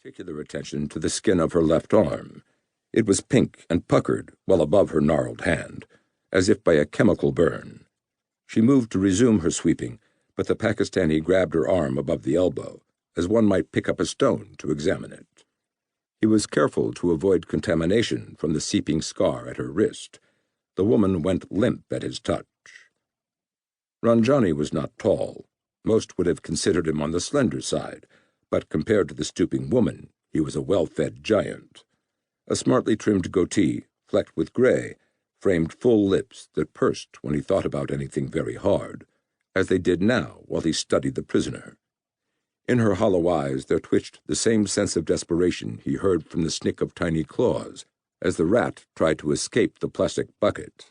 particular attention to the skin of her left arm. It was pink and puckered well above her gnarled hand, as if by a chemical burn. She moved to resume her sweeping, but the Pakistani grabbed her arm above the elbow, as one might pick up a stone to examine it. He was careful to avoid contamination from the seeping scar at her wrist. The woman went limp at his touch. Ranjani was not tall. Most would have considered him on the slender side, but compared to the stooping woman, he was a well-fed giant. A smartly trimmed goatee, flecked with gray, framed full lips that pursed when he thought about anything very hard, as they did now while he studied the prisoner. In her hollow eyes there twitched the same sense of desperation he heard from the snick of tiny claws as the rat tried to escape the plastic bucket.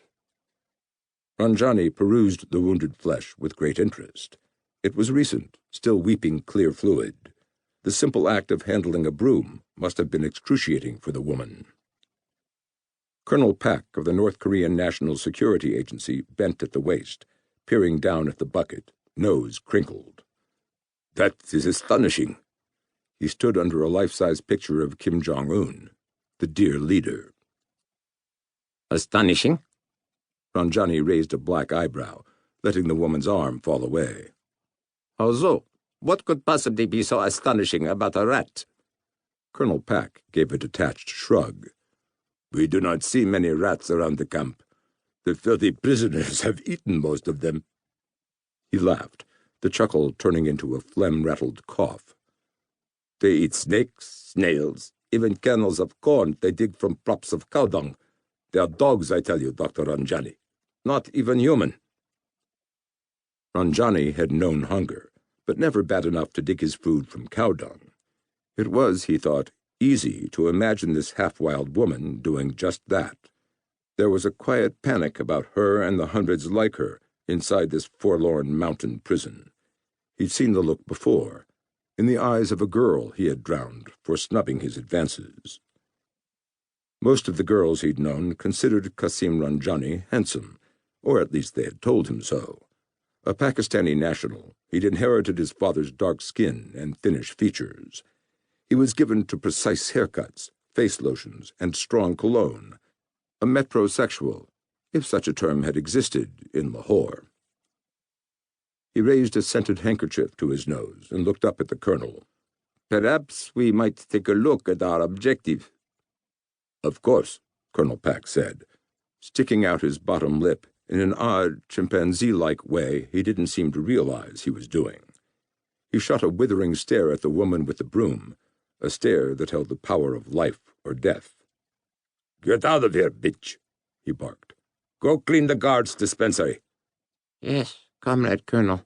Ranjani perused the wounded flesh with great interest. It was recent, still weeping clear fluid. The simple act of handling a broom must have been excruciating for the woman. Colonel Pak of the North Korean National Security Agency bent at the waist, peering down at the bucket, nose crinkled. "That is astonishing." He stood under a life-size picture of Kim Jong-un, the dear leader. "Astonishing?" Ranjani raised a black eyebrow, letting the woman's arm fall away. "How so? What could possibly be so astonishing about a rat?" Colonel Pak gave a detached shrug. "We do not see many rats around the camp. The 30 prisoners have eaten most of them." He laughed, the chuckle turning into a phlegm-rattled cough. "They eat snakes, snails, even kernels of corn they dig from props of cow dung. They are dogs, I tell you, Dr. Ranjani. Not even human." Ranjani had known hunger, but never bad enough to dig his food from cow dung. It was, he thought, easy to imagine this half-wild woman doing just that. There was a quiet panic about her and the hundreds like her inside this forlorn mountain prison. He'd seen the look before, in the eyes of a girl he had drowned for snubbing his advances. Most of the girls he'd known considered Qasim Ranjani handsome, or at least they had told him so. A Pakistani national, he'd inherited his father's dark skin and thinnish features. He was given to precise haircuts, face lotions, and strong cologne. A metrosexual, if such a term had existed in Lahore. He raised a scented handkerchief to his nose and looked up at the colonel. "Perhaps we might take a look at our objective." "Of course," Colonel Pak said, sticking out his bottom lip in an odd, chimpanzee-like way he didn't seem to realize he was doing. He shot a withering stare at the woman with the broom, a stare that held the power of life or death. "Get out of here, bitch," he barked. "Go clean the guards' dispensary." "Yes, Comrade Colonel,"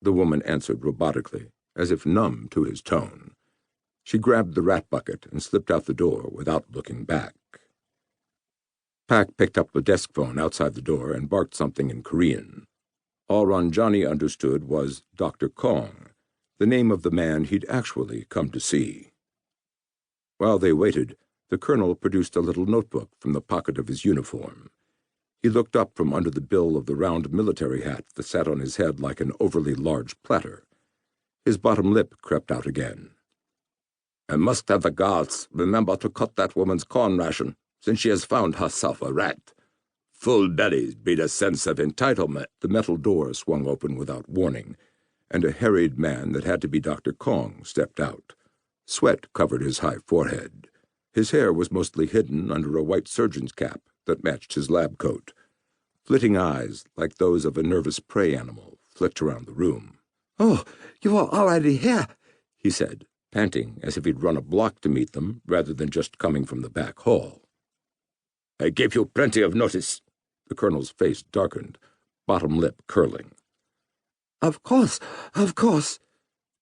the woman answered robotically, as if numb to his tone. She grabbed the rat bucket and slipped out the door without looking back. Pak picked up the desk phone outside the door and barked something in Korean. All Ranjani understood was Dr. Kong, the name of the man he'd actually come to see. While they waited, the colonel produced a little notebook from the pocket of his uniform. He looked up from under the bill of the round military hat that sat on his head like an overly large platter. His bottom lip crept out again. "I must have the guards remember to cut that woman's corn ration, since she has found herself a rat. Full bellies breed a sense of entitlement." The metal door swung open without warning, and a harried man that had to be Dr. Kong stepped out. Sweat covered his high forehead. His hair was mostly hidden under a white surgeon's cap that matched his lab coat. Flitting eyes, like those of a nervous prey animal, flicked around the room. "Oh, you are already here," he said, panting as if he'd run a block to meet them rather than just coming from the back hall. "I gave you plenty of notice." The colonel's face darkened, bottom lip curling. Of course.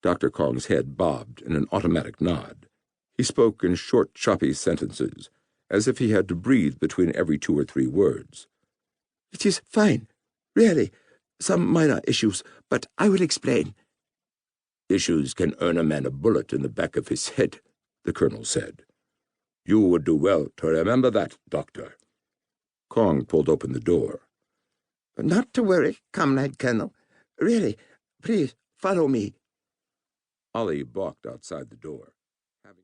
Dr. Kong's head bobbed in an automatic nod. He spoke in short, choppy sentences, as if he had to breathe between every 2 or 3 words. "It is fine. Really. Some minor issues, but I will explain." "Issues can earn a man a bullet in the back of his head," the colonel said. "You would do well to remember that, Doctor." Kong pulled open the door. "Not to worry, Comrade Colonel. Really, please follow me." Ollie balked outside the door.